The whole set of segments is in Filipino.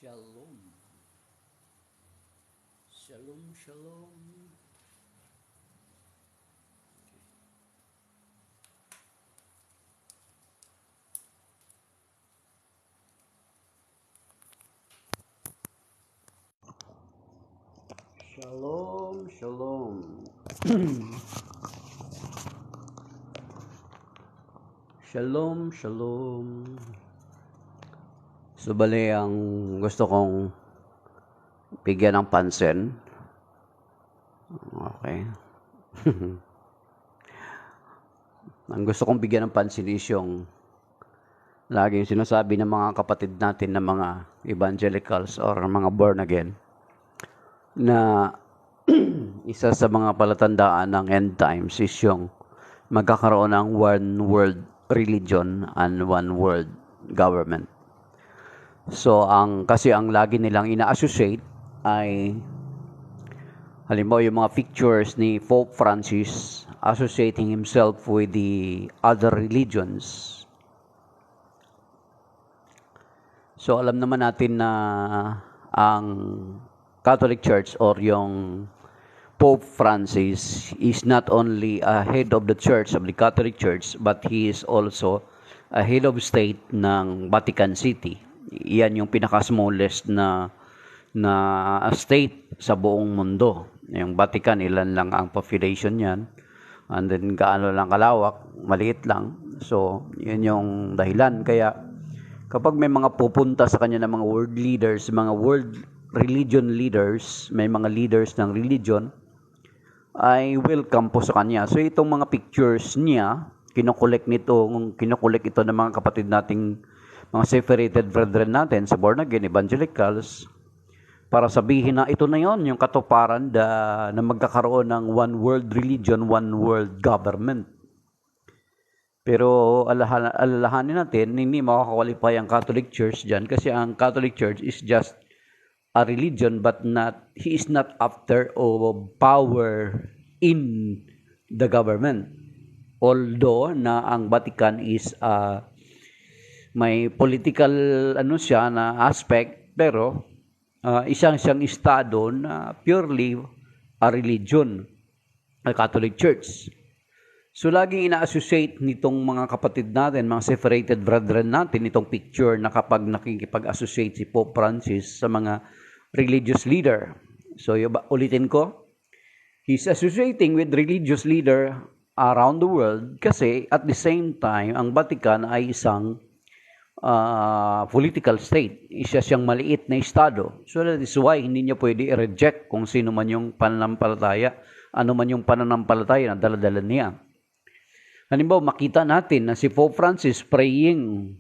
Shalom. Shalom, shalom. Shalom, shalom. Shalom, shalom. So, bali, ang gusto kong bigyan ng pansin. Okay. Ang gusto kong bigyan ng pansin is yung laging sinasabi ng mga kapatid natin na mga evangelicals or mga born again na isa sa mga palatandaan ng end times is yung magkakaroon ng one world religion and one world government. So, kasi ang lagi nilang ina-associate ay halimbawa yung mga pictures ni Pope Francis associating himself with the other religions. So, alam naman natin na ang Catholic Church or yung Pope Francis is not only a head of the Church, of the Catholic Church, but he is also a head of state ng Vatican City. Iyan yung pinaka-smallest na state sa buong mundo. Yung Vatican, ilan lang ang population niyan. And then, gaano lang kalawak, maliit lang. So, yun yung dahilan. Kaya, kapag may mga pupunta sa kanya ng mga world leaders, mga world religion leaders, may mga leaders ng religion, ay welcome po sa kanya. So, itong mga pictures niya, kinukolek ito ng mga kapatid nating mga separated brethren natin sa born again evangelicals para sabihin na ito na yon yung katuparan na magkakaroon ng one world religion, one world government. Pero alalahanin natin, hindi makakakwalify ang Catholic Church dyan kasi ang Catholic Church is just a religion but he is not after power in the government. Although na ang Vatican is may political na aspect, pero isang estado na purely a religion, a Catholic Church. So, laging ina-associate nitong mga kapatid natin, mga separated brethren natin, itong picture na kapag nakikipag-associate si Pope Francis sa mga religious leader. So, ulitin ko, he's associating with religious leader around the world kasi at the same time, ang Vatican ay isang political state. Isa siyang maliit na estado. So that is why hindi niya pwede i-reject kung sino man yung pananampalataya, ano man yung pananampalataya na dala-dala niya. Halimbawa, makita natin na si Pope Francis praying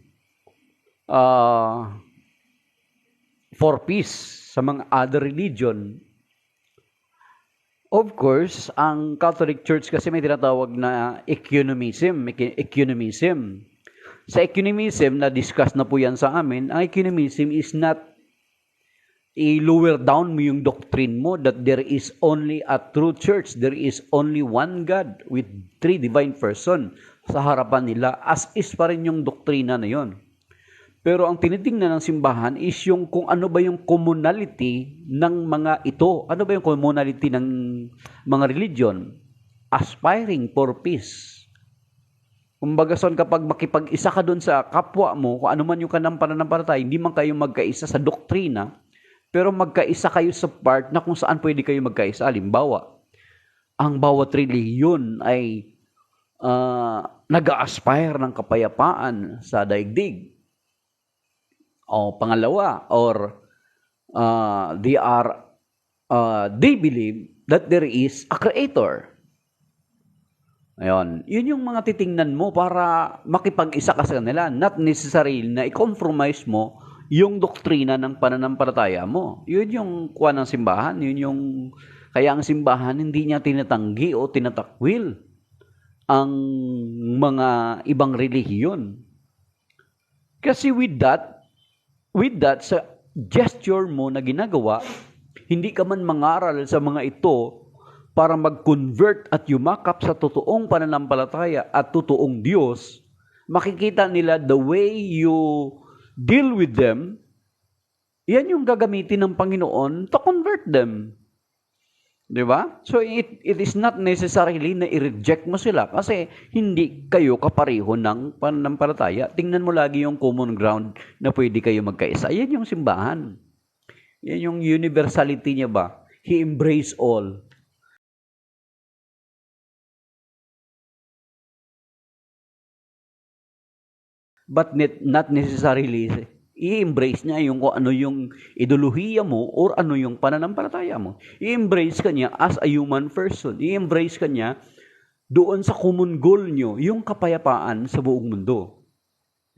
for peace sa mga other religion. Of course, ang Catholic Church kasi may tinatawag na ecumenism. Sa ecumenism, na-discuss na po yan sa amin, ang ecumenism is not i-lower down mo yung doctrine mo that there is only a true church. There is only one God with three divine person sa harapan nila. As is pa rin yung doktrina na yon. Pero ang tinitingnan ng simbahan is yung kung ano ba yung commonality ng mga ito. Ano ba yung commonality ng mga religion? Aspiring for peace. Kumbaga son, kapag makipag-isa ka doon sa kapwa mo, kung ano man yung kanang pananampalataya, hindi man kayo magkaisa sa doktrina, pero magkaisa kayo sa part na kung saan pwede kayo magkaisa. Halimbawa, ang bawat reliyon ay nag-aspire ng kapayapaan sa daigdig. O pangalawa, or they believe that there is a creator. Ayun. Yun yung mga titingnan mo para makipag-isa ka sa kanila. Not necessarily na i-compromise mo yung doktrina ng pananampalataya mo. Yun yung kuha ng simbahan. Kaya ang simbahan hindi niya tinatanggi o tinatakwil ang mga ibang relihiyon. Kasi with that sa gesture mo na ginagawa, hindi ka man mangaral sa mga ito para mag-convert at yumakap sa totoong pananampalataya at totoong Diyos, makikita nila the way you deal with them Yan yung gagamitin ng Panginoon to convert them. Di ba? So it is not necessarily na i-reject mo sila kasi hindi kayo kapareho ng pananampalataya. Tingnan mo lagi yung common ground na pwede kayo magkaisa. Yan yung simbahan. Yan yung universality niya ba? He embraced all. But not necessarily i-embrace niya yung kung ano yung ideolohiya mo or ano yung pananampalataya mo. I-embrace ka niya as a human person. I-embrace ka niya doon sa common goal nyo, yung kapayapaan sa buong mundo.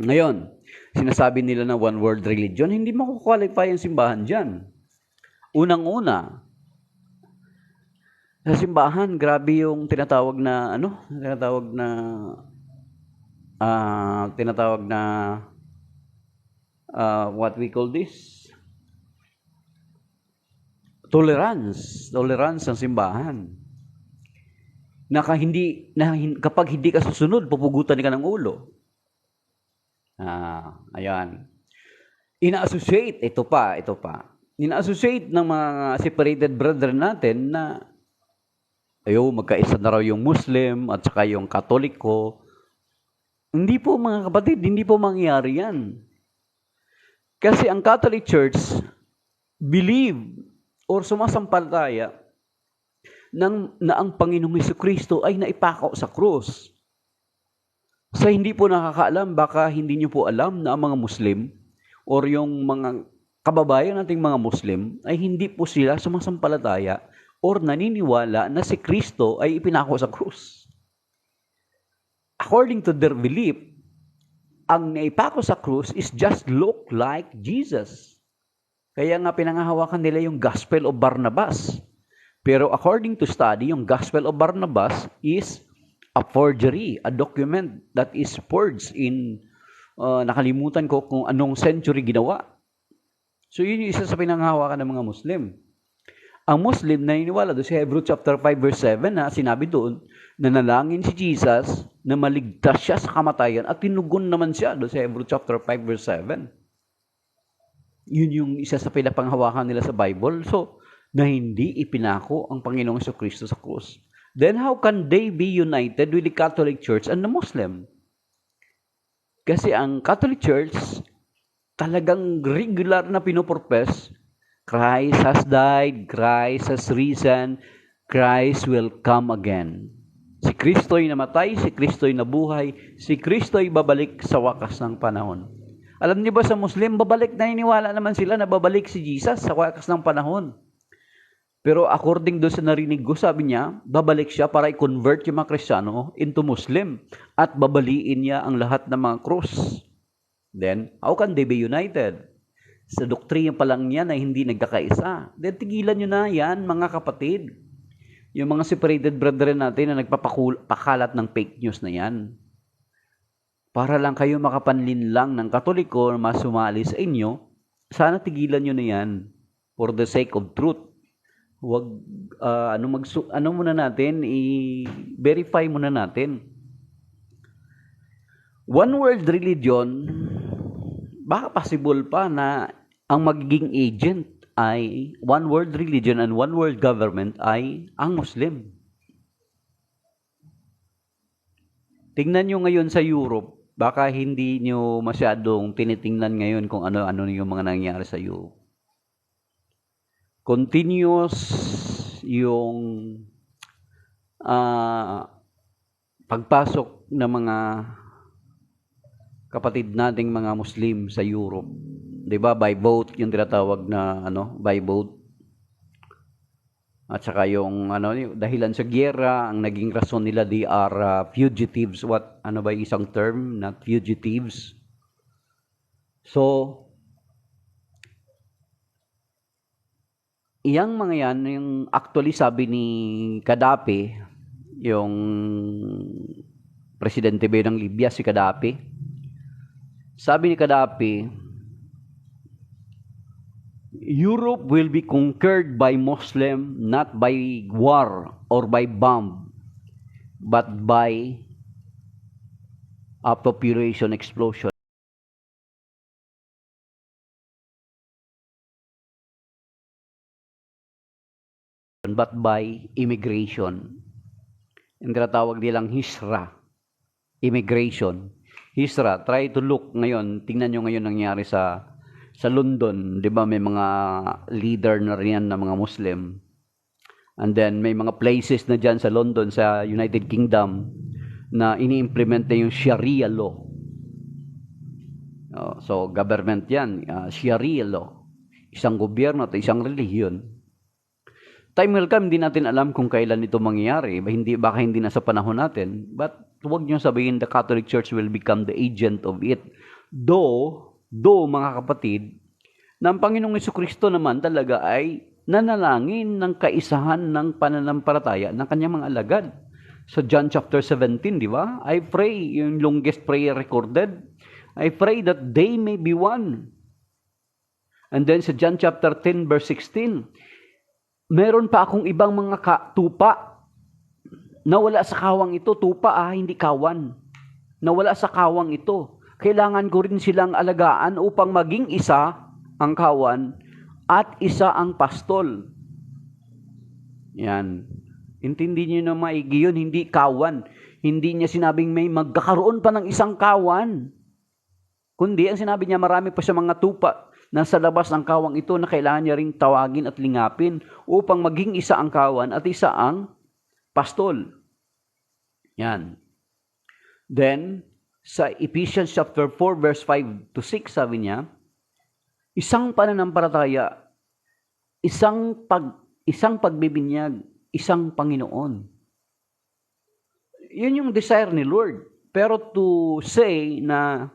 Ngayon, sinasabi nila na one world religion, hindi makukwalify ang simbahan dyan. Unang-una, sa simbahan, grabe yung tinatawag na what we call this? Tolerance ng simbahan. Kapag hindi ka susunod, pupugutan ka ng ulo. Ayan. Ina-associate, ito pa. Ina-associate ng mga separated brethren natin na magkaisa na raw yung Muslim at saka yung Katoliko. Hindi po mga kapatid, hindi po mangyayari yan. Kasi ang Catholic Church believe or sumasampalataya na ang Panginoong Jesucristo ay naipako sa krus. Sa hindi po nakakaalam, baka hindi nyo po alam na ang mga Muslim or yung mga kababayan nating mga Muslim ay hindi po sila sumasampalataya or naniniwala na si Kristo ay ipinako sa krus. According to their belief, ang naipako sa krus is just look like Jesus. Kaya nga pinangahawakan nila yung Gospel of Barnabas. Pero according to study, yung Gospel of Barnabas is a forgery, a document that is forged in, nakalimutan ko kung anong century ginawa. So yun yung isa sa pinanghahawakan ng mga Muslim. Ang Muslim naniniwala doon sa Hebrews chapter 5 verse 7 na sinabi doon, nanalangin si Jesus na maligtas siya sa kamatayan at tinugon naman siya doon sa Hebrews chapter 5 verse 7. Yun yung isa sa pinapanghawakan nila sa Bible. So, na hindi ipinako ang Panginoong Jesucristo sa krus. Then how can they be united with the Catholic Church and the Muslim? Kasi ang Catholic Church talagang regular na pinoprofess, Christ has died, Christ has risen, Christ will come again. Si Kristo'y namatay, si Kristo'y nabuhay, si Kristo'y babalik sa wakas ng panahon. Alam niyo ba sa Muslim, naniniwala naman sila na babalik si Jesus sa wakas ng panahon. Pero according doon sa narinig ko, sabi niya, babalik siya para i-convert yung mga Kristiyano into Muslim at babaliin niya ang lahat ng mga krus. Then, how can they be united? Sa doktrina pa lang niya na hindi nagkakaisa. Then, tigilan nyo na yan, mga kapatid. Yung mga separated brethren natin na nagpapakalat ng fake news na yan. Para lang kayo makapanlin lang ng Katoliko na masumali sa inyo, sana tigilan nyo na yan for the sake of truth. Huwag, muna natin, i-verify muna natin. One world religion, baka possible pa na ang magiging agent ay one world religion and one world government ay ang Muslim. Tingnan nyo ngayon sa Europe, baka hindi nyo masyadong tinitingnan ngayon kung ano-ano yung mga nangyari sa Europe. Continuous yung pagpasok ng mga kapatid nating mga Muslim sa Europe. 'Di ba? By boat, yung tinatawag na by boat. At saka yung dahilan sa giyera, ang naging rason nila, they are fugitives. Ano ba isang term? Not fugitives. So, iyang mga yan, yung actually sabi ni Gaddafi, yung presidente ba ng Libya, si Gaddafi. Sabi ni Gaddafi, Europe will be conquered by Muslim not by war or by bomb, but by a population explosion. conversion, but by immigration. Yung tinatawag nilang Hijra, immigration. Hijra, try to look ngayon, tingnan nyo ngayon nangyari sa London, di ba may mga leader na riyan na mga Muslim. And then may mga places na dyan sa London, sa United Kingdom, na ini-implement na yung Sharia law. So government yan, Sharia law. Isang gobyerno at isang relihiyon. Time will come, hindi natin alam kung kailan ito mangyayari. Baka hindi na sa panahon natin. But huwag niyo sabihin the Catholic Church will become the agent of it. Though mga kapatid, na ang Panginoong Jesucristo naman talaga ay nanalangin ng kaisahan ng pananampalataya ng kanyang mga alagad. So John chapter 17, di ba? I pray, yung longest prayer recorded, I pray that they may be one. And then sa John chapter 10 verse 16, meron pa akong ibang mga tupa na wala sa kawang ito. Tupa hindi kawan. Na wala sa kawang ito. Kailangan ko rin silang alagaan upang maging isa ang kawan at isa ang pastol. Yan. Intindi niyo na maigi yun, hindi kawan. Hindi niya sinabing may magkakaroon pa ng isang kawan. Kundi ang sinabi niya marami pa siya mga tupa na sa labas ng kawang ito na kailangan niya ring tawagin at lingapin upang maging isa ang kawan at isa ang pastol. Yan. Then, sa Ephesians chapter 4 verse 5 to 6, sabi niya, isang pananampalataya, isang pagbibinyag, isang Panginoon. Yun yung desire ni Lord. Pero to say na,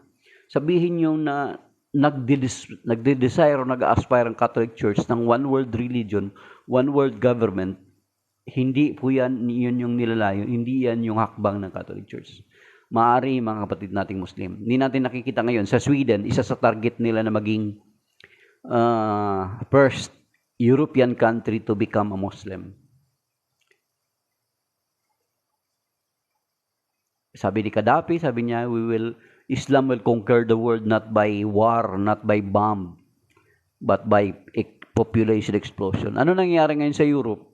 sabihin nyo na nagde-desire o nag-aspire ang Catholic Church ng one world religion, one world government, hindi po yun yung nilalayo, hindi yan yung hakbang ng Catholic Church. Maaari mga kapatid nating Muslim. Hindi natin nakikita ngayon sa Sweden, isa sa target nila na maging first European country to become a Muslim. Sabi ni Gaddafi, sabi niya, Islam will conquer the world not by war, not by bomb, but by population explosion. Ano nangyayari ngayon sa Europe?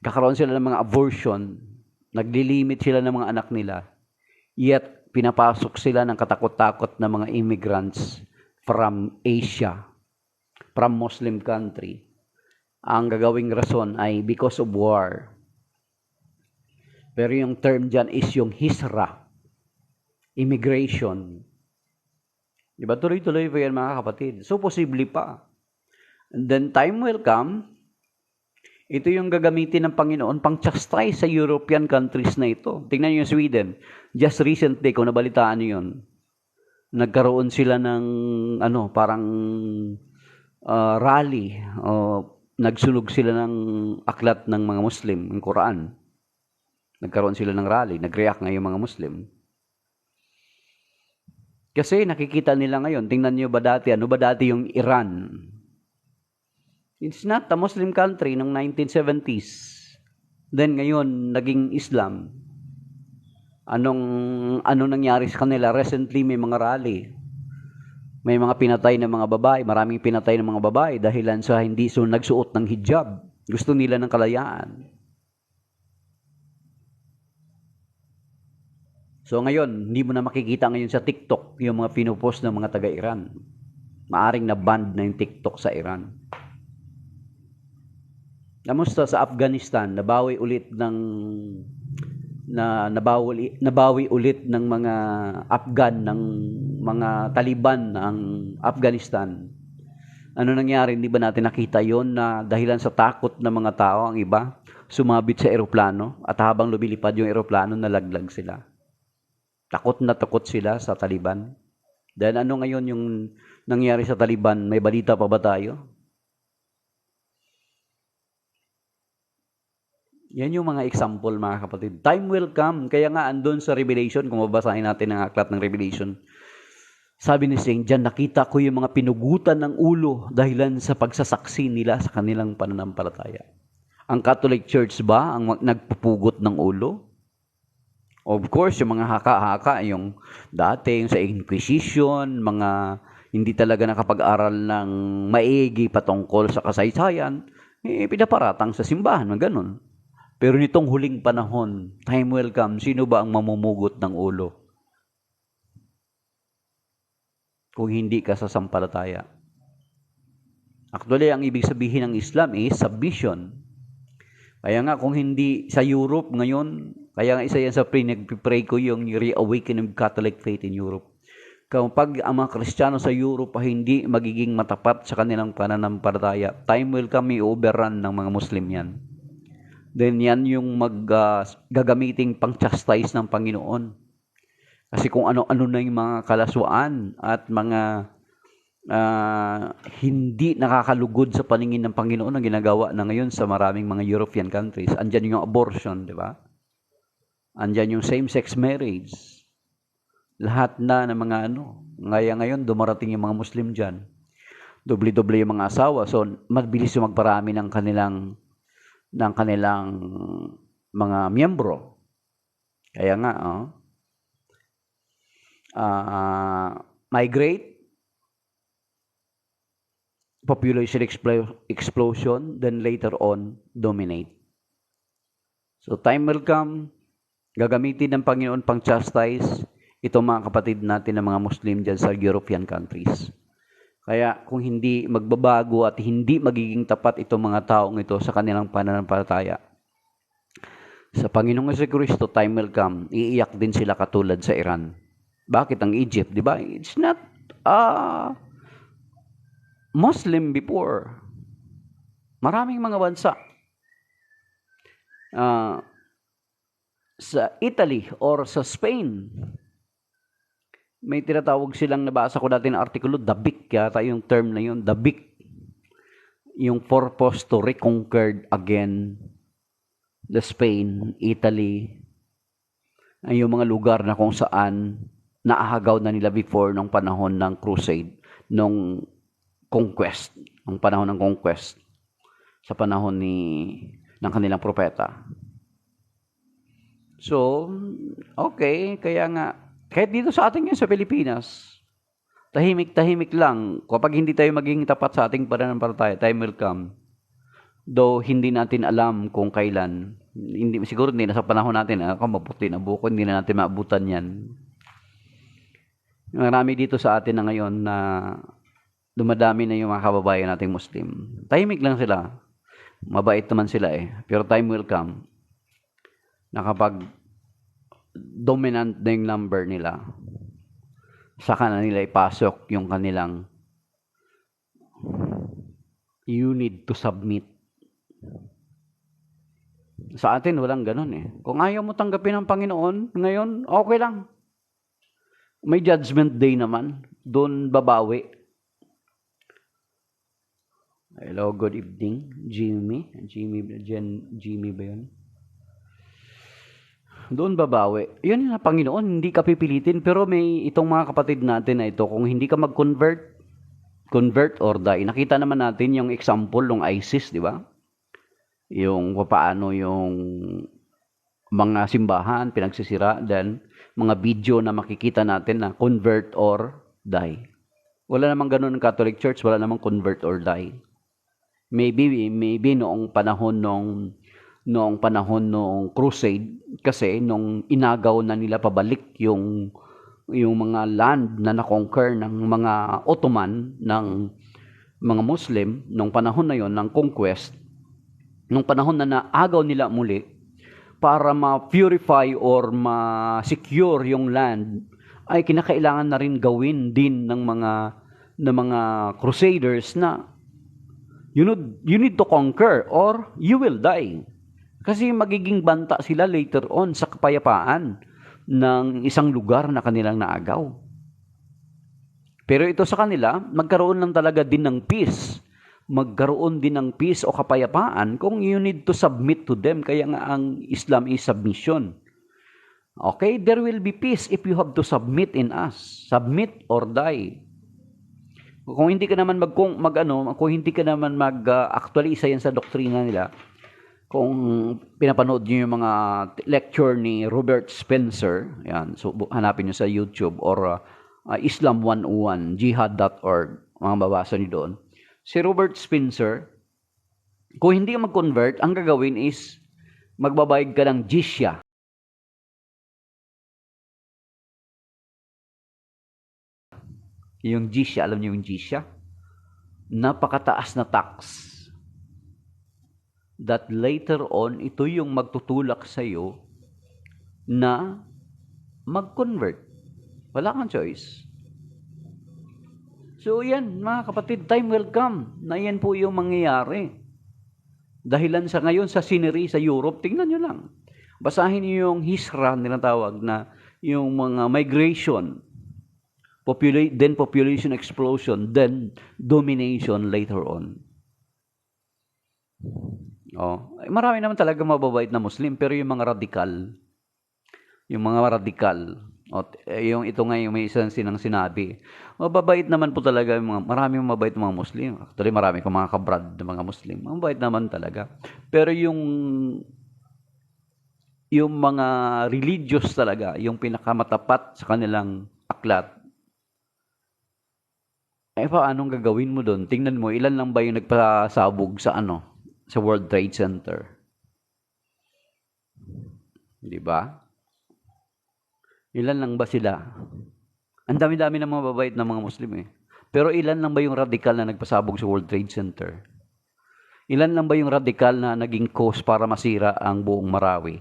Kakaroon sila ng mga abortion, naglilimit sila ng mga anak nila, yet pinapasok sila ng katakot-takot na mga immigrants from Asia, from Muslim country. Ang gagawing rason ay because of war. Pero yung term dyan is yung Hijra, immigration. Diba? Tuloy-tuloy pa yan mga kapatid. So, posible pa. And then, time will come, ito yung gagamitin ng Panginoon pang-chastise sa European countries na ito. Tingnan niyo yung Sweden. Just recently, kung nabalitaan niyo yun, nagkaroon sila ng parang rally. Nagsunog sila ng aklat ng mga Muslim, ng Quran. Nagkaroon sila ng rally. Nag-react ngayon mga Muslim. Kasi nakikita nila ngayon, tingnan niyo ba dati, ano ba dati yung Iran? It's not a Muslim country noong 1970s. Then ngayon, naging Islam. Anong nangyari sa kanila? Recently, may mga rally. May mga pinatay ng mga babae. Maraming pinatay ng mga babae dahilan sa hindi nagsuot ng hijab. Gusto nila ng kalayaan. So ngayon, hindi mo na makikita ngayon sa TikTok yung mga pinupost ng mga taga-Iran. Maaring na-banned na yung TikTok sa Iran. Kamusta sa Afghanistan? Nabawi ulit ng mga Afghan, ng mga Taliban ng Afghanistan. Ano nangyari? Hindi ba natin nakita yon na dahilan sa takot ng mga tao, ang iba, sumabit sa eroplano at habang lumilipad yung eroplano, nalaglag sila. Takot na takot sila sa Taliban. Then ano ngayon yung nangyari sa Taliban? May balita pa ba tayo? Yan yung mga example mga kapatid. Time will come. Kaya nga andun sa Revelation, kung mabasahin natin ang aklat ng Revelation, sabi ni Saint John, nakita ko yung mga pinugutan ng ulo dahilan sa pagsasaksi nila sa kanilang pananampalataya. Ang Catholic Church ba ang nagpupugot ng ulo? Of course, yung mga haka-haka, yung dati, yung sa Inquisition, mga hindi talaga nakapag-aral ng maigi patungkol sa kasaysayan, pinaparatang sa simbahan, ng ganun. Pero nitong huling panahon, time will come, sino ba ang mamumugot ng ulo? Kung hindi ka sasampalataya. Actually, ang ibig sabihin ng Islam is submission. Kaya nga kung hindi sa Europe ngayon, kaya nga isa yan sa nag-pray ko yung reawakening of Catholic faith in Europe. Kapag ang mga Kristiyano sa Europe ay hindi magiging matapat sa kanilang pananampalataya, time will come, i-overrun ng mga Muslim yan. Then yan yung gagamiting pang-chastise ng Panginoon. Kasi kung ano-ano na yung mga kalaswaan at mga hindi nakakalugod sa paningin ng Panginoon ang ginagawa na ngayon sa maraming mga European countries. Andyan yung abortion, di ba? Andyan yung same-sex marriage. Lahat na ng mga ngayon dumarating yung mga Muslim dyan. Doble-doble yung mga asawa. So, mabilis yung magparami ng kanilang mga miyembro. Kaya nga, migrate, population explosion, then later on, dominate. So, time will come, gagamitin ng Panginoon pang chastise itong mga kapatid natin ng mga Muslim dyan sa European countries. Kaya kung hindi magbabago at hindi magiging tapat itong mga taong ito sa kanilang pananampalataya, sa Panginoong Jesucristo, time will come, iiyak din sila katulad sa Iran. Bakit ang Egypt, di ba? It's not Muslim before. Maraming mga bansa. Sa Italy or sa Spain, may tinatawag silang, nabasa ko dati na artikulo, dabik, yata yung term na yun, dabik. Yung purpose to reconquer again the Spain, Italy, ay yung mga lugar na kung saan naahagaw na nila before nung panahon ng crusade, nung conquest, nung panahon ng conquest, sa panahon ng kanilang propeta. So, okay, kaya nga, kahit dito sa atin yan sa Pilipinas, tahimik-tahimik lang. Kapag hindi tayo maging tapat sa ating pananampalataya, time will come. Though hindi natin alam kung kailan, siguro hindi na sa panahon natin, maputi na buko, hindi na natin maabutan yan. Marami dito sa atin na ngayon na dumadami na yung mga kababayan nating Muslim. Tahimik lang sila. Mabait naman sila Pero time will come na kapag dominant na yung number nila, saka na nila ipasok yung kanilang you need to submit. Sa atin, walang ganun Kung ayaw mo tanggapin ng Panginoon, ngayon, okay lang. May judgment day naman. Doon babawi. Hello, good evening. Jimmy ba yun? Doon babawi. Yun na Panginoon, hindi ka pipilitin. Pero may itong mga kapatid natin na ito, kung hindi ka convert or die. Nakita naman natin yung example ng ISIS, di ba? Yung paano yung mga simbahan pinagsisira, then mga video na makikita natin na convert or die. Wala namang ganun ng Catholic Church, wala namang convert or die. Maybe noong panahon nung crusade, kasi nung inagaw na nila pabalik yung mga land na na-conquer ng mga Ottoman, ng mga Muslim, nung panahon na yon ng conquest, nung panahon na naagaw nila muli, para ma-purify or ma-secure yung land, ay kinakailangan na rin gawin din ng mga crusaders na you need to conquer or you will die. Kasi magiging banta sila later on sa kapayapaan ng isang lugar na kanilang naagaw. Pero ito sa kanila, magkaroon lang talaga din ng peace. Magkaroon din ng peace o kapayapaan kung you need to submit to them. Kaya nga ang Islam is submission. Okay, there will be peace if you have to submit in us. Submit or die. Kung hindi ka naman actually isa yan sa doktrina nila. Kung pinapanood niyo yung mga lecture ni Robert Spencer, yan, so hanapin niyo sa YouTube or Islam 101, jihad.org, mga babasa niyo doon. Si Robert Spencer, Kung hindi ka mag-convert, ang gagawin is magbabayad ka ng jizya. Yung jizya, alam niyo yung jizya? Napakataas na tax. That later on, ito yung magtutulak sa iyo na mag-convert. Wala kang choice. So yan, mga kapatid, time will come na yan po yung mangyayari. Dahilan sa ngayon sa scenery sa Europe, tingnan nyo lang. Basahin niyo yung HISRA tinatawag na yung mga migration, then population explosion, then domination later on. Marami naman talaga mababait na Muslim, pero yung mga radikal, yung ito nga yung may isang sinabi, mababait naman po talaga marami mababait na mga Muslim. Actually, marami kong mga kabrad na mga Muslim. Mababait naman talaga. Pero yung mga religious talaga, yung pinakamatapat sa kanilang aklat, paanong gagawin mo doon? Tingnan mo, ilan lang ba yung nagpasabog sa sa World Trade Center? Di ba? Ilan lang ba sila? Ang dami-dami ng mga mababait na mga Muslim eh. Pero ilan lang ba yung radikal na nagpasabog sa World Trade Center? Ilan lang ba yung radikal na naging cause para masira ang buong Marawi?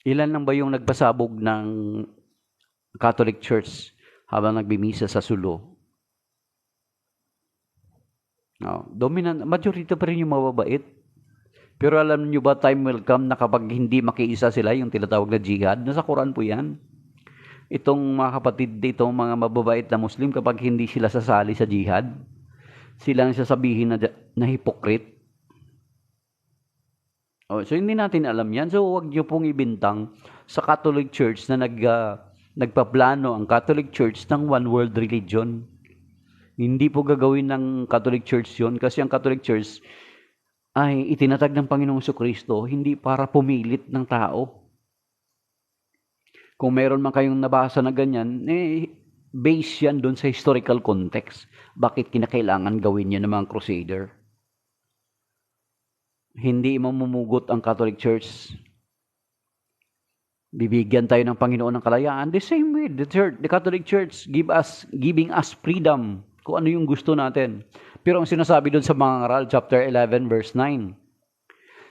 Ilan lang ba yung nagpasabog ng Catholic Church habang nagbimisa sa Sulu? Dominant, majority pa rin yung mababait. Pero alam niyo ba, time will come na kapag hindi makiisa sila, yung tinatawag na jihad, nasa Quran po yan. Itong mga kapatid dito, mga mababait na Muslim, kapag hindi sila sasali sa jihad, sila ang sasabihin na hypocrite. So hindi natin alam yan. So huwag niyo pong ibintang sa Catholic Church na nagpaplano ang Catholic Church ng one world religion. Hindi po gagawin ng Catholic Church yun kasi ang Catholic Church ay itinatag ng Panginoong Jesucristo hindi para pumilit ng tao. Kung meron man kayong nabasa na ganyan, base yan doon sa historical context. Bakit kinakailangan gawin yan ng mga crusader? Hindi mamumugot ang Catholic Church. Bibigyan tayo ng Panginoon ng kalayaan. The same way, the Catholic Church giving us freedom kung ano yung gusto natin. Pero ang sinasabi doon sa mga ngaral, chapter 11, verse 9,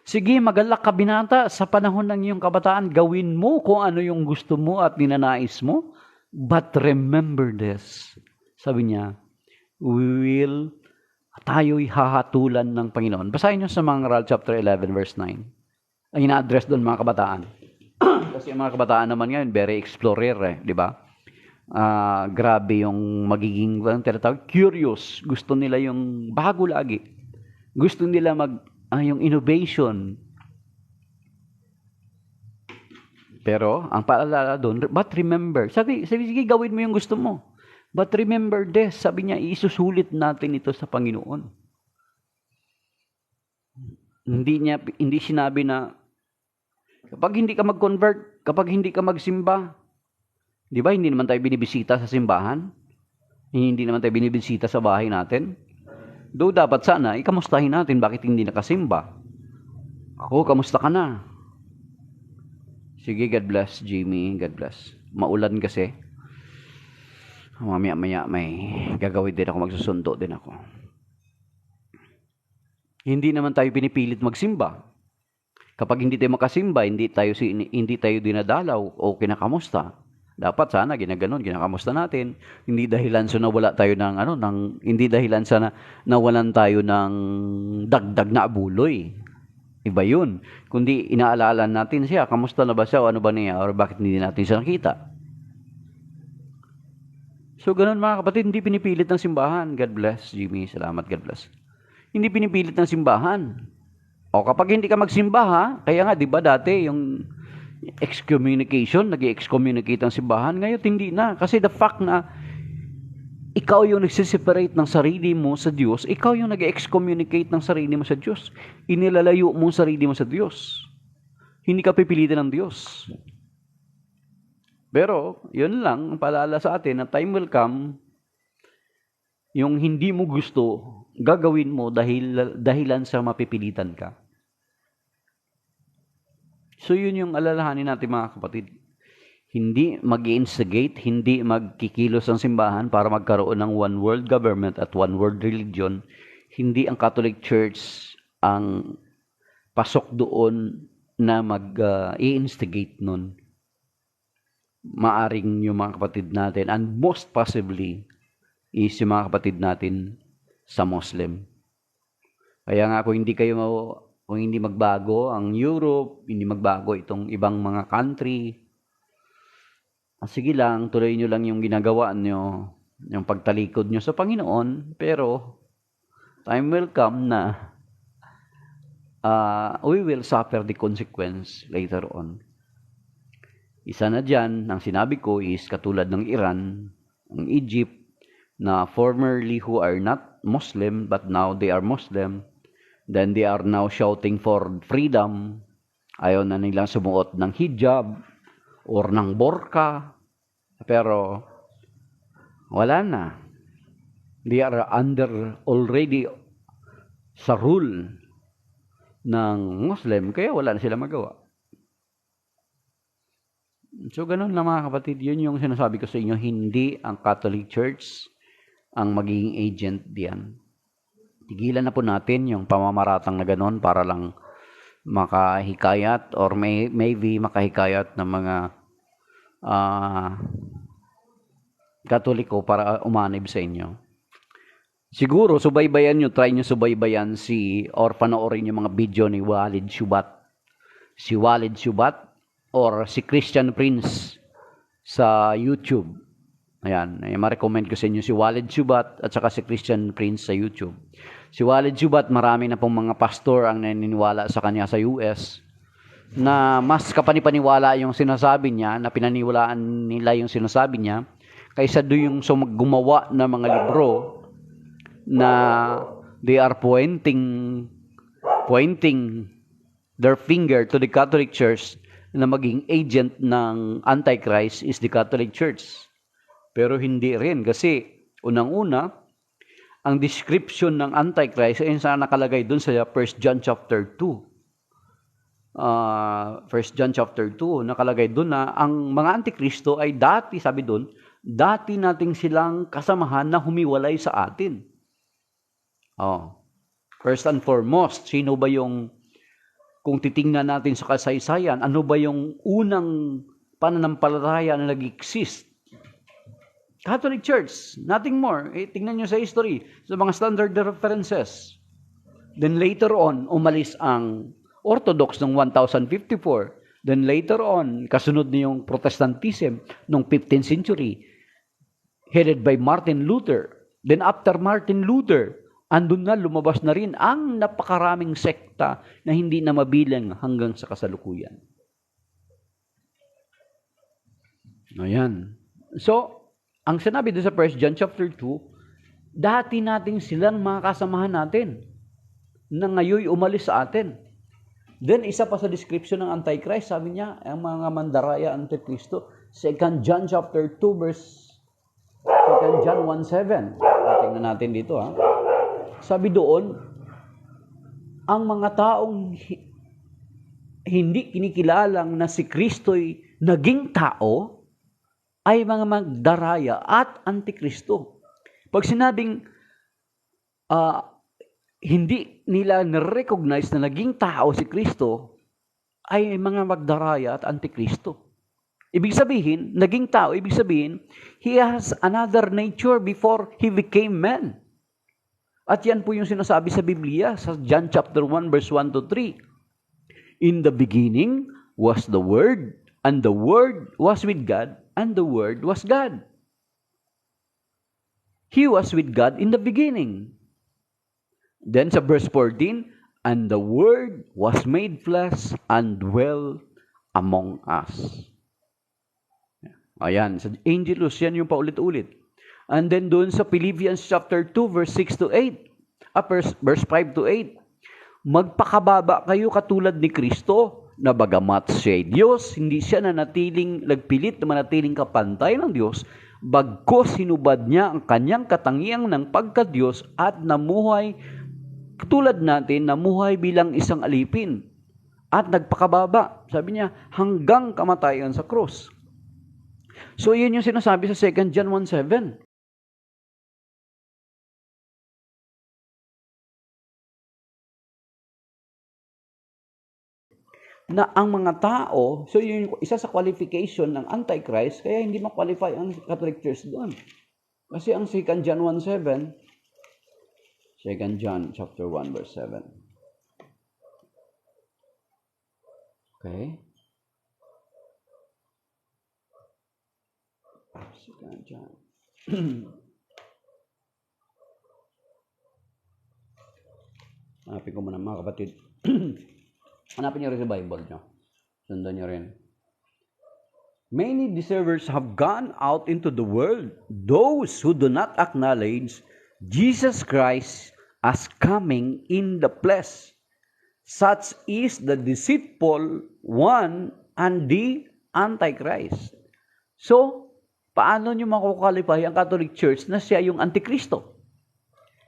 sige, magalak ka binata, sa panahon ng iyong kabataan, gawin mo kung ano yung gusto mo at ninanais mo, but remember this. Sabi niya, tayo'y hahatulan ng Panginoon. Basahin niyo sa mga ngaral, chapter 11, verse 9. Ang ina-address doon mga kabataan. Kasi mga kabataan naman ngayon, very explorer, di ba? Grabe yung magiging curious. Gusto nila yung bago lagi. Gusto nila yung innovation. Pero ang paalala doon, but remember, sabi sige gawin mo yung gusto mo. But remember this, sabi niya, isusulit natin ito sa Panginoon. Hindi sinabi na kapag hindi ka mag-convert, kapag hindi ka magsimba, di ba, hindi naman tayo binibisita sa simbahan? Hindi naman tayo binibisita sa bahay natin? Though dapat sana, ikamustahin natin bakit hindi nakasimba. Ako, kamusta ka na? Sige, God bless, Jimmy. God bless. Maulan kasi. Mamaya may gagawin din ako, magsusundo din ako. Hindi naman tayo pinipilit magsimba. Kapag hindi tayo makasimba, hindi tayo dinadalaw o kinakamusta. Dapat sana ginaganon, kinakamusta natin. Hindi dahilan sa nawala tayo hindi dahilan sa nawalan tayo ng dagdag na abuloy. Iba 'yun. Kundi inaalala natin siya, kamusta na ba siya o ano ba niya or bakit hindi natin siya nakita. So ganun mga kapatid, hindi pinipilit ng simbahan. God bless, Jimmy. Salamat, God bless. Hindi pinipilit ng simbahan. O kapag hindi ka magsimba ha, kaya nga 'di ba dati yung excommunication, nag-excommunicate ang simbahan. Ngayon, hindi na. Kasi the fact na ikaw yung nagsiseparate ng sarili mo sa Diyos, ikaw yung nag-excommunicate ng sarili mo sa Diyos. Inilalayo mo sarili mo sa Diyos. Hindi ka pipilitin ng Diyos. Pero, yun lang, ang paalala sa atin na time will come yung hindi mo gusto, gagawin mo dahilan sa mapipilitan ka. So yun yung alalahanin natin mga kapatid. Hindi mag-instigate, hindi magkikilos ang simbahan para magkaroon ng one world government at one world religion. Hindi ang Catholic Church ang pasok doon na mag-i-instigate nun. Maaring yung mga kapatid natin, and most possibly is yung mga kapatid natin sa Muslim. Kaya nga kung hindi magbago ang Europe, hindi magbago itong ibang mga country, sige lang, tuloy nyo lang yung ginagawa nyo, yung pagtalikod nyo sa Panginoon, pero time will come na we will suffer the consequence later on. Isa na dyan, ang sinabi ko is katulad ng Iran, ng Egypt, na formerly who are not Muslim, but now they are Muslim, then they are now shouting for freedom, ayaw na nilang sumuot ng hijab, or ng burqa, pero wala na. They are already sa rule ng Muslim, kaya wala na sila magawa. So, ganun lang mga kapatid, yun yung sinasabi ko sa inyo, hindi ang Catholic Church ang magiging agent diyan. Tigilan na po natin yung pamamaratang na ganun para lang makahikayat or maybe makahikayat ng mga Katoliko para umanib sa inyo. Siguro, subaybayan nyo, try nyo subaybayan or panoorin yung mga video ni Walid Shoebat. Si Walid Shoebat or si Christian Prince sa YouTube. Ayan, ma-recommend ko sa inyo si Walid Shoebat at saka si Christian Prince sa YouTube. Si Walid Shoebat, marami na pong mga pastor ang naniniwala sa kanya sa US na mas kapanipaniwala yung sinasabi niya, na pinaniwalaan nila yung sinasabi niya, kaysa doon yung gumawa ng mga libro na they are pointing their finger to the Catholic Church na maging agent ng Antichrist is the Catholic Church. Pero hindi rin kasi unang-una, ang description ng Antichrist ay saan nakalagay doon sa 1 John chapter 2. 1 John chapter 2, nakalagay doon na ang mga Antikristo ay dati, sabi doon, dati nating silang kasamahan na humiwalay sa atin. First and foremost, sino ba yung, kung titingnan natin sa kasaysayan, ano ba yung unang pananampalataya na nag-exist? Catholic Church, nothing more. Tingnan nyo sa history, sa mga standard references. Then later on, umalis ang Orthodox ng 1054. Then later on, kasunod na yung Protestantism ng 15th century, headed by Martin Luther. Then after Martin Luther, andun na lumabas na rin ang napakaraming sekta na hindi na mabilang hanggang sa kasalukuyan. Ayan. So, ang sinabi doon sa 1 John chapter 2, dati nating silang mga kasamahan natin na ngayon umalis sa atin. Then, isa pa sa description ng Antichrist, sabi niya, ang mga mandaraya Antikristo, 2 John chapter 2, verse 2 John 1:7. Tingnan natin dito, Sabi doon, ang mga taong hindi kinikilalang na si Kristo'y naging tao, ay mga magdaraya at Antikristo. Pag sinabing hindi nila na-recognize na naging tao si Kristo, ay mga magdaraya at Antikristo. Ibig sabihin, naging tao, ibig sabihin, he has another nature before he became man. At yan po yung sinasabi sa Biblia, sa John chapter 1, verse 1 to 3. In the beginning was the Word, and the Word was with God, and the Word was God. He was with God in the beginning. Then sa verse 14, and the Word was made flesh and dwelt among us. Ayan, sa Angelus, yan yung paulit-ulit. And then doon sa Philippians chapter 2, verse 6 to 8, verse 5 to 8, magpakababa kayo katulad ni Kristo, na bagamat siya ay Diyos, hindi siya nagpilit na manatiling kapantay ng Diyos, Bagkus hinubad niya ang kanyang katangiang ng pagkadiyos at namuhay tulad natin, namuhay bilang isang alipin at nagpakababa. Sabi niya, hanggang kamatayan sa krus. So, yun yung sinasabi sa 2 John 1:7. Na ang mga tao, so yun yung isa sa qualification ng Antichrist, kaya hindi ma-qualify ang Catholic Church doon. Kasi ang 2 John 1:7, 2 John chapter 1 verse 7. Okay? 2 John. Hanapin ko muna mga kapatid. Hanapin niyo rin sa Bible niyo. Sundan niyo rin. Many deceivers have gone out into the world, those who do not acknowledge Jesus Christ as coming in the flesh. Such is the deceitful one and the Antichrist. So, paano nyo makukalipay ang Catholic Church na siya yung Antikristo?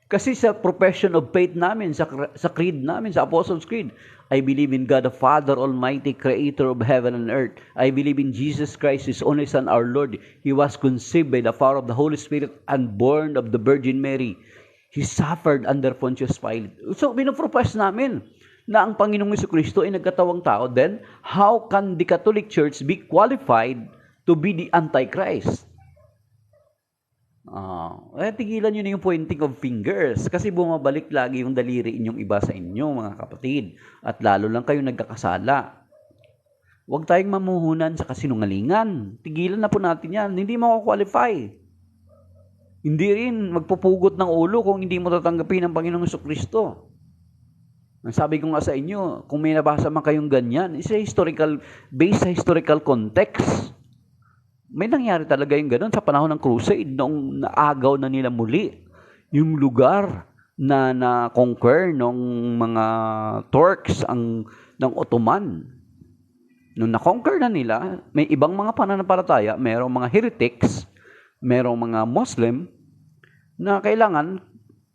Kasi sa profession of faith namin, sa creed namin, sa Apostles' Creed, I believe in God the Father Almighty, Creator of heaven and earth. I believe in Jesus Christ, His only Son, our Lord. He was conceived by the power of the Holy Spirit and born of the Virgin Mary. He suffered under Pontius Pilate. So, binoprofess namin na ang Panginoong Jesucristo ay nagkatawang tao. Then, how can the Catholic Church be qualified to be the Antichrist? Tigilan nyo na yung pointing of fingers kasi bumabalik lagi yung daliri inyong iba sa inyo, mga kapatid. At lalo lang kayo nagkakasala. Huwag tayong mamuhunan sa kasinungalingan. Tigilan na po natin yan. Hindi mako-qualify. Hindi rin magpupugot ng ulo kung hindi mo tatanggapin ang Panginoong Jesucristo. Ang sabi ko nga sa inyo, kung may nabasa man kayong ganyan, is based sa historical context. May nangyari talaga yung gano'n sa panahon ng crusade, noong naagaw na nila muli yung lugar na na-conquer ng mga Turks ng Ottoman. Nung na-conquer na nila, may ibang mga pananampalataya, mayroong mga heretics, mayroong mga Muslim, na kailangan,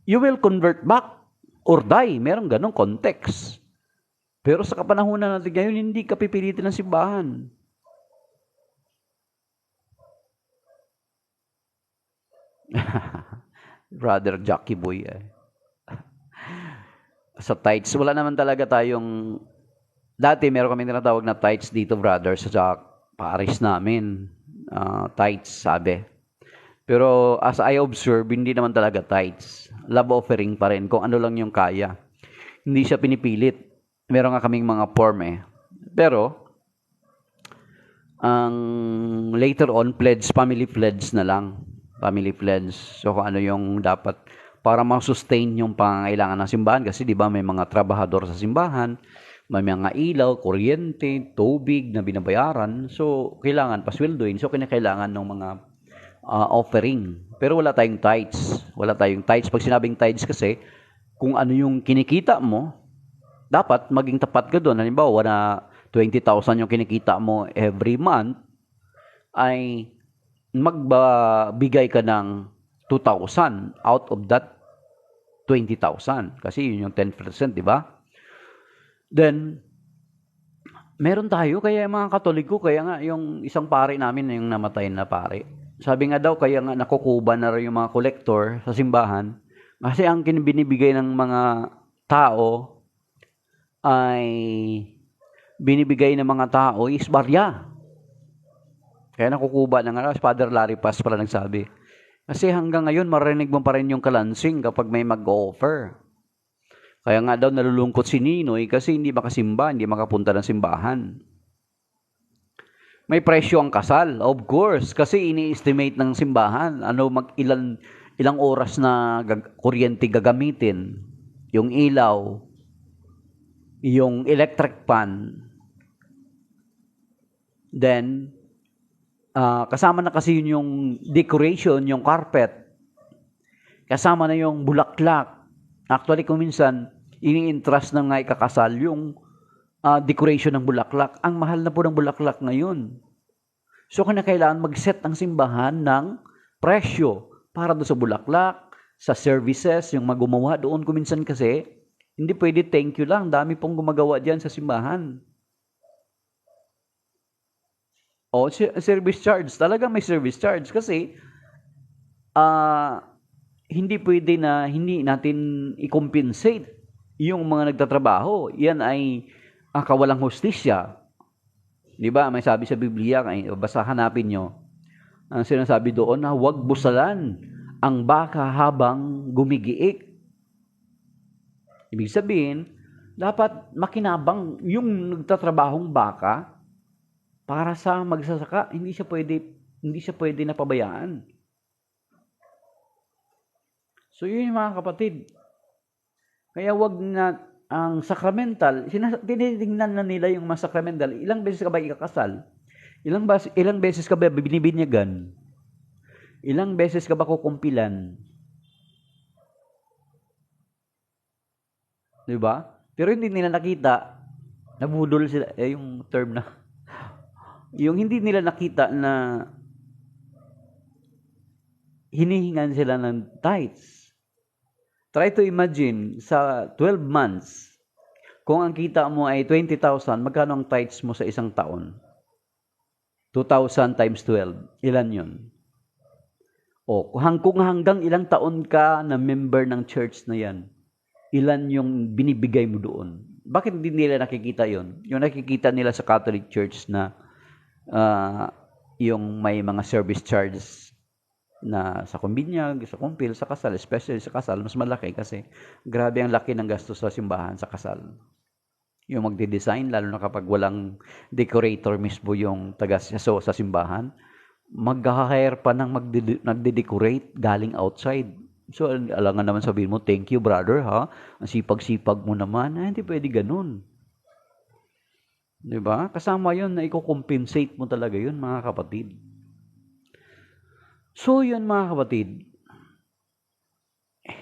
you will convert back or die. Mayroong ganong context. Pero sa kapanahunan natin ngayon, hindi ka pipilitin ng simbahan. Brother Jackie Boy. Sa tithes, wala naman talaga tayong... Dati meron kami tinatawag na tithes dito, brothers, sa paris namin. Tithes, sabi. Pero as I observe, hindi naman talaga tithes. Love offering pa rin, kung ano lang yung kaya. Hindi siya pinipilit. Meron nga kaming mga form eh. Pero, ang later on, family pledge na lang. Family pledge. So, kung ano yung dapat para ma-sustain yung pangangailangan ng simbahan. Kasi, di ba, may mga trabahador sa simbahan, may mga ilaw, kuryente, tubig na binabayaran. So, kailangan pasweldoin. So, kinakailangan ng mga offering. Pero wala tayong tithes. Wala tayong tithes. Pag sinabing tithes kasi, kung ano yung kinikita mo, dapat maging tapat ka doon. Halimbawa, na 20,000 yung kinikita mo every month, ay magbigay ka ng 2,000 out of that 20,000. Kasi yun yung 10%, di ba? Then, meron tayo, kaya mga Katoliko, kaya nga yung isang pare namin, yung namatay na pare, sabi nga daw, kaya nga nakukuba na rin yung mga kolektor sa simbahan, kasi ang binibigay ng mga tao ay binibigay ng mga tao is barya. Kaya nakukuba na nga, Father Larry Paz pala nagsabi. Kasi hanggang ngayon, marinig mo pa rin yung kalansing kapag may mag-offer. Kaya nga daw nalulungkot si Ninoy kasi hindi makasimba, hindi makapunta ng simbahan. May presyo ang kasal, of course, kasi ini-estimate ng simbahan ilang oras na kuryente gagamitin, yung ilaw, yung electric fan. Then, kasama na kasi yun yung decoration, yung carpet. Kasama na yung bulaklak. Actually, kung minsan, ini-interest na nga ikakasal yung decoration ng bulaklak. Ang mahal na po ng bulaklak ngayon. So, kailangan mag-set ang simbahan ng presyo para doon sa bulaklak, sa services, yung magumawa doon. Kuminsan kasi, hindi pwede thank you lang. Dami pong gumagawa diyan sa simbahan. O, service charge. Talagang may service charge kasi hindi pwede na hindi natin i-compensate yung mga nagtatrabaho. Yan ay kawalang hustisya. Di ba? May sabi sa Biblia, basta hanapin nyo, ang sinasabi doon na huwag busalan ang baka habang gumigiik. Ibig sabihin, dapat makinabang yung nagtatrabahong baka para sa magsasaka. Hindi siya pwede napabayaan. So yun mga kapatid. Kaya wag na ang sacramental, tinitingnan na nila yung mga sacramental. Ilang beses ka ba ikakasal? Ilang beses ka ba binibinyagan? Ilang beses ka ba kukumpilan? Diba? Pero hindi nila nakita, nabudol sila, yung term na, yung hindi nila nakita na hinihingan sila ng tithes. Try to imagine, sa 12 months, kung ang kita mo ay 20,000, magkano ang tithes mo sa isang taon? 2,000 times 12. Ilan yun? O, kung hanggang ilang taon ka na member ng church na yan, ilan yung binibigay mo doon? Bakit hindi nila nakikita yon? Yung nakikita nila sa Catholic Church na yung may mga service charges na sa kumbinyag, sa kumpil, sa kasal, especially sa kasal, mas malaki kasi grabe ang laki ng gastos sa simbahan sa kasal. Yung magde-design, lalo na kapag walang decorator mismo yung taga-so sa simbahan, mag-hire pa ng nagde-decorate galing outside. So, alangan naman sabihin mo, thank you brother ha, ang sipag-sipag mo naman. Hindi pwede ganun. Diba? Kasama yun na i-compensate mo talaga yun mga kapatid. So yun mga kapatid,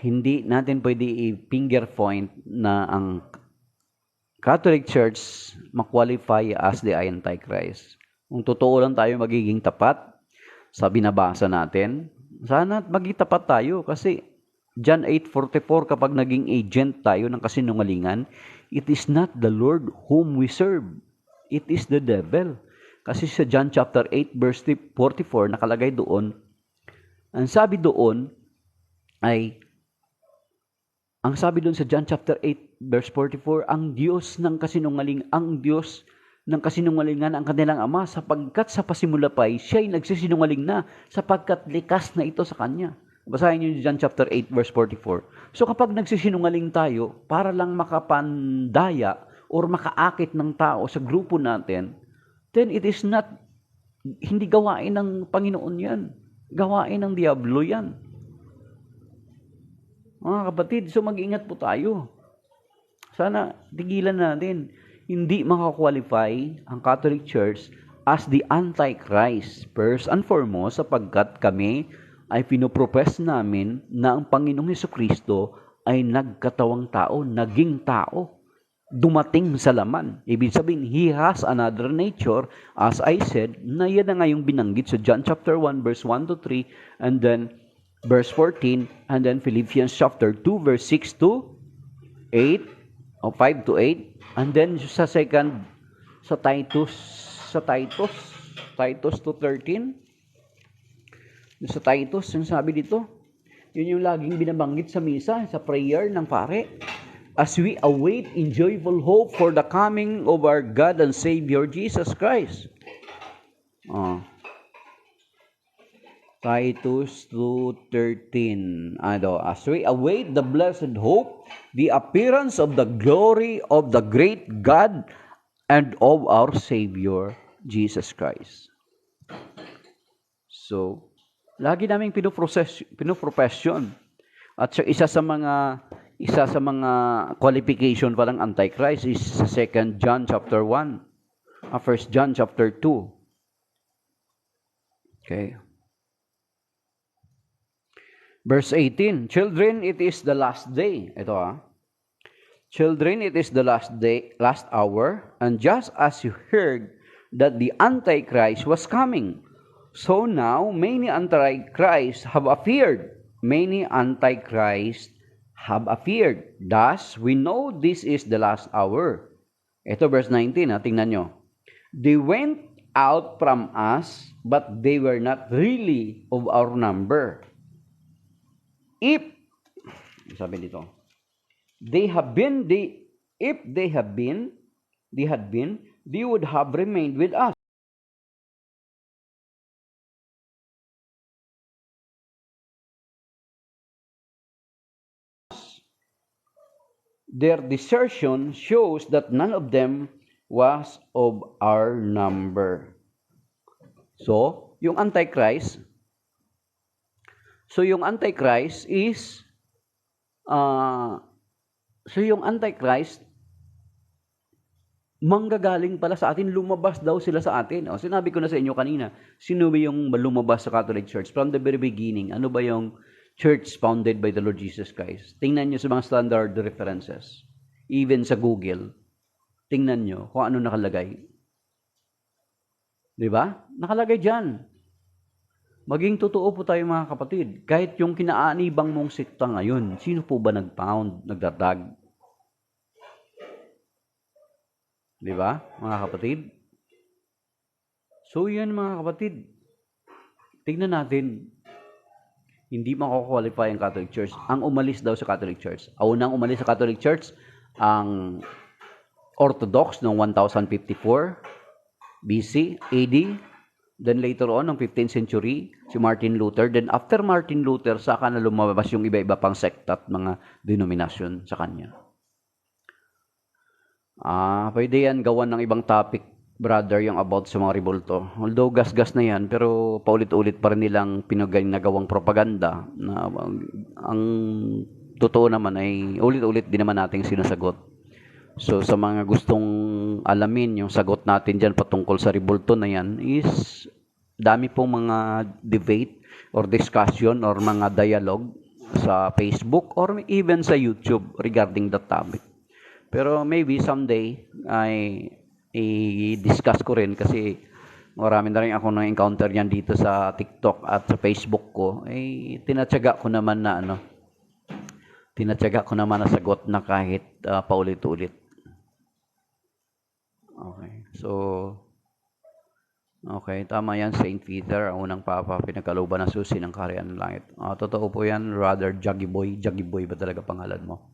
hindi natin pwede i-finger point na ang Catholic Church ma-qualify as the Antichrist. Kung totoo lang tayo magiging tapat sa binabasa natin, sana maging tapat tayo kasi John 8:44, kapag naging agent tayo ng kasinungalingan, it is not the Lord whom we serve, it is the devil. Kasi sa John chapter 8 verse 44 nakalagay doon, ang sabi doon sa John chapter 8 verse 44, ang Diyos ng kasinungalingan ang kanilang ama, sapagkat sa pasimula pa siya'y nagsisinungaling na, sapagkat likas na ito sa kanya. Basahin niyo John chapter 8 verse 44. So kapag nagsisinungaling tayo para lang makapandaya or makaakit ng tao sa grupo natin, then it is not, hindi gawain ng Panginoon yan. Gawain ng Diablo yan. Mga kapatid, so mag-ingat po tayo. Sana tigilan natin. Hindi makakwalify ang Catholic Church as the Antichrist. First and foremost, sapagkat kami ay pinopropess namin na ang Panginoong Hesukristo ay nagkatawang tao, naging tao, dumating sa laman. Ibig sabihin, He has another nature, as I said, na yan na nga yung binanggit sa John chapter 1 verse 1 to 3, and then verse 14, and then Philippians chapter 2 verse 6 to 8, o 5 to 8, and then sa second, sa Titus 2:13, sa Titus, yung sabi dito, yun yung laging binabanggit sa misa, sa prayer ng pare, as we await in joyful hope for the coming of our God and Savior Jesus Christ. Titus 2:13. As we await the blessed hope, the appearance of the glory of the great God and of our Savior Jesus Christ. So, lagi naming pinoprofession. At isa sa mga qualification pa ng Antichrist is sa 2 John chapter 1, 1 John chapter 2. Okay. Verse 18, children, it is the last day. Ito Children, it is the last day, last hour, and just as you heard that the Antichrist was coming. So now, many Antichrists have appeared. Many Antichrists have appeared. Thus, we know this is the last hour. Ito verse 19, tingnan nyo. They went out from us, but they were not really of our number. If, sabi dito, they had been, they would have remained with us. Their desertion shows that none of them was of our number. So, yung Antichrist is manggagaling pala sa atin, lumabas daw sila sa atin. O, sinabi ko na sa inyo kanina, sino ba yung lumabas sa Catholic Church? From the very beginning, ano ba yung church founded by the Lord Jesus Christ? Tingnan nyo sa mga standard references. Even sa Google, tingnan nyo kung ano nakalagay. Diba? Nakalagay dyan. Maging totoo po tayo mga kapatid. Kahit yung kinaanibang mong sekta ngayon, sino po ba nag-found, nagdatag? Diba, mga kapatid? So yan mga kapatid. Tingnan natin. Hindi mako-qualify ang Catholic Church. Ang umalis daw sa Catholic Church. Unang umalis sa Catholic Church, ang Orthodox noong 1054 BC, AD. Then later on, noong 15th century, si Martin Luther. Then after Martin Luther, saka na lumabas yung iba-iba pang sekta at mga denominasyon sa kanya. Pwede yan gawan ng ibang topic, brother, yung about sa mga rebulto. Although gas-gas na yan, pero paulit-ulit pa rin nilang pinagawang propaganda na ang totoo naman ay ulit-ulit din naman nating sinasagot. So sa mga gustong alamin yung sagot natin dyan patungkol sa rebulto na yan is dami pong mga debate or discussion or mga dialogue sa Facebook or even sa YouTube regarding that topic. Pero maybe someday ay i-discuss ko rin kasi marami na rin ako na-encounter yan dito sa TikTok at sa Facebook ko. Tinatyaga ko naman na sagot na kahit paulit-ulit. Okay, tama yan, Saint Peter, ang unang papa, pinagkalooban ng susi ng kaharian ng langit. Totoo po yan, rather Jaggy Boy ba talaga pangalan mo?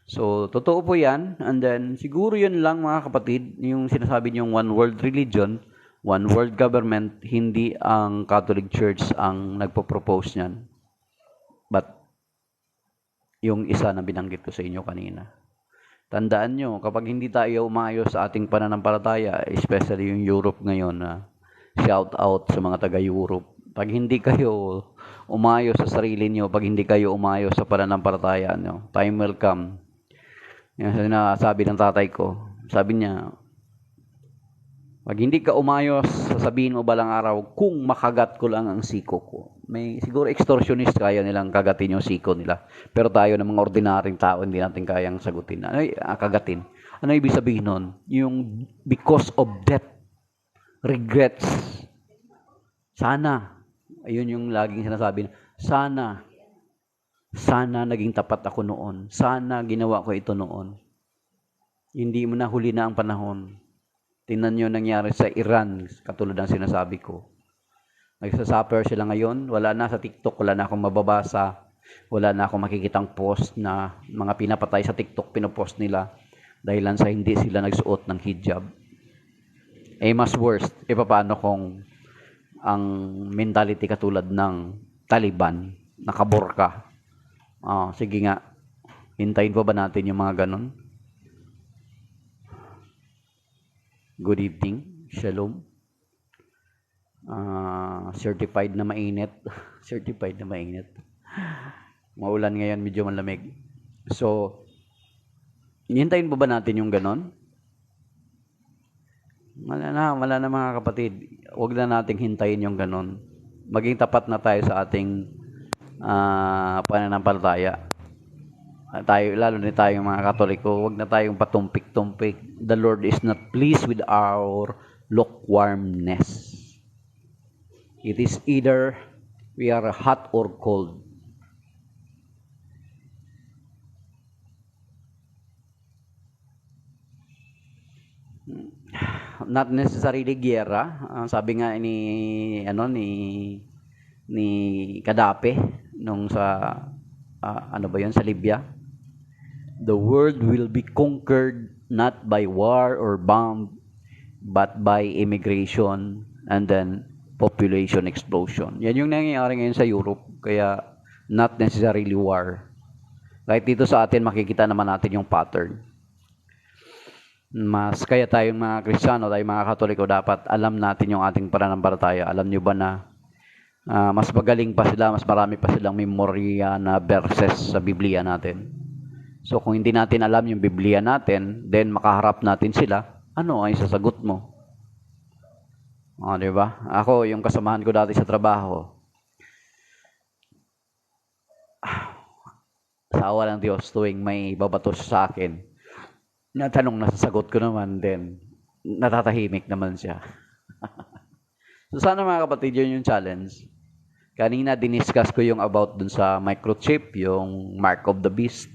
So, totoo po yan. And then, siguro yun lang mga kapatid, yung sinasabi niyong one world religion, one world government, hindi ang Catholic Church ang nagpo-propose niyan. But, yung isa na binanggit ko sa inyo kanina. Tandaan nyo, kapag hindi tayo umayos sa ating pananampalataya, especially yung Europe ngayon, shout out sa mga taga-Europe. Pag hindi kayo umayos sa sarili nyo, pag hindi kayo umayos sa pananampalataya nyo, time will come. Yung sinasabi ng tatay ko, sabi niya, pag hindi ka umayos, sasabihin mo balang araw, kung makagat ko lang ang siko ko. May siguro extortionist kaya nilang kagatin yung siko nila. Pero tayo ng mga ordinaryong tao, hindi natin kayang sagutin. Kagatin. Ano ibig sabihin nun? Yung because of death, regrets. Sana, ayun yung laging sinasabi, sana naging tapat ako noon. Sana ginawa ko ito noon. Hindi mo na huli na ang panahon. Tingnan nyo nangyari sa Iran, katulad ng sinasabi ko. Nagsasuffer sila ngayon, wala na sa TikTok, wala na akong mababasa, wala na akong makikitang post na mga pinapatay sa TikTok, pinopost nila dahilan sa hindi sila nagsuot ng hijab. Mas worst, paano kung ang mentality katulad ng Taliban, nakaburka. Sige nga, hintayin pa ba natin yung mga ganon? Good evening, shalom. Certified na mainit. Certified na mainit. Maulan ngayon, medyo malamig. So, hintayin pa ba natin yung ganon? Wala na mga kapatid. Huwag na nating hintayin yung ganon. Maging tapat na tayo sa ating pananampalataya. Lalo na tayong mga Katoliko, huwag na tayong patumpik-tumpik. The Lord is not pleased with our lukewarmness. It is either we are hot or cold. Not necessarily giyera. Sabi nga ni Gaddafi nung sa ano ba 'yon sa Libya. The world will be conquered not by war or bomb but by immigration and then population explosion. Yan yung nangyayari ngayon sa Europe, kaya not necessarily war. Kahit dito sa atin, makikita naman natin yung pattern. Mas kaya tayong mga Kristiyano, tayong mga Katoliko, dapat alam natin yung ating pananampalataya. Alam nyo ba na mas magaling pa sila, mas marami pa silang memorya na verses sa Biblia natin. So kung hindi natin alam yung Biblia natin, then makaharap natin sila, ano ay sasagot mo? Di ba? Ako, yung kasamahan ko dati sa trabaho, sa awa ng Diyos, tuwing may babato sa akin, natanong na sasagot ko naman, then natatahimik naman siya. So sana mga kapatid, yun yung challenge. Kanina diniscuss ko yung about dun sa microchip, yung mark of the beast.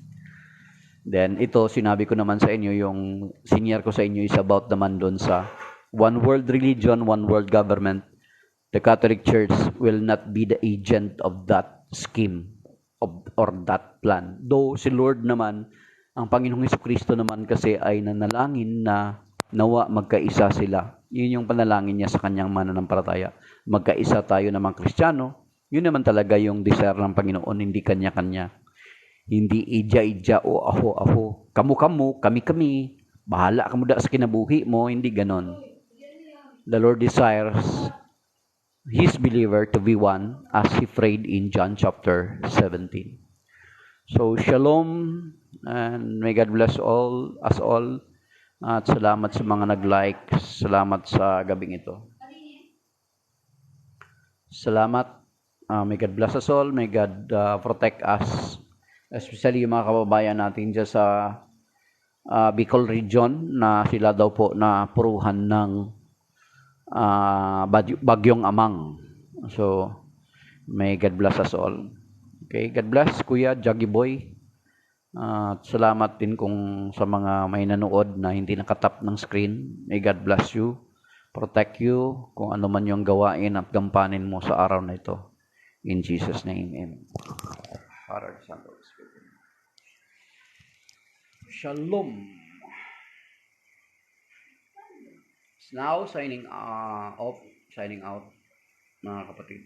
Then ito, sinabi ko naman sa inyo, yung senior ko sa inyo is about naman dun sa one world religion, one world government. The Catholic Church will not be the agent of that scheme or that plan. Though si Lord naman, ang Panginoong Jesucristo naman kasi ay nanalangin na nawa magkaisa sila. Yun yung panalangin niya sa kanyang mananampalataya. Magkaisa tayo namang Kristiyano. Yun naman talaga yung desire ng Panginoon, hindi kanya-kanya. Hindi ija-ija o aho-aho. Kamu-kamu, kami-kami. Bahala ka mo da sa kinabuhi mo. Hindi ganon. The Lord desires His believer to be one as He prayed in John chapter 17. So, shalom and may God bless us all. At salamat sa mga nag-like. Salamat sa gabing ito. Salamat. May God bless us all. May God protect us. Especially yung mga kababayan natin dyan sa Bicol region na sila daw po na puruhan ng bagyong amang. So, may God bless us all. Okay, God bless, Kuya Jaggy Boy. Salamat din kung sa mga may nanood na hindi nakatap ng screen. May God bless you. Protect you kung ano man yung gawain at gampanin mo sa araw na ito. In Jesus' name, amen. Father, Son, Holy Spirit. Shalom. Now, signing out, mga kapatid.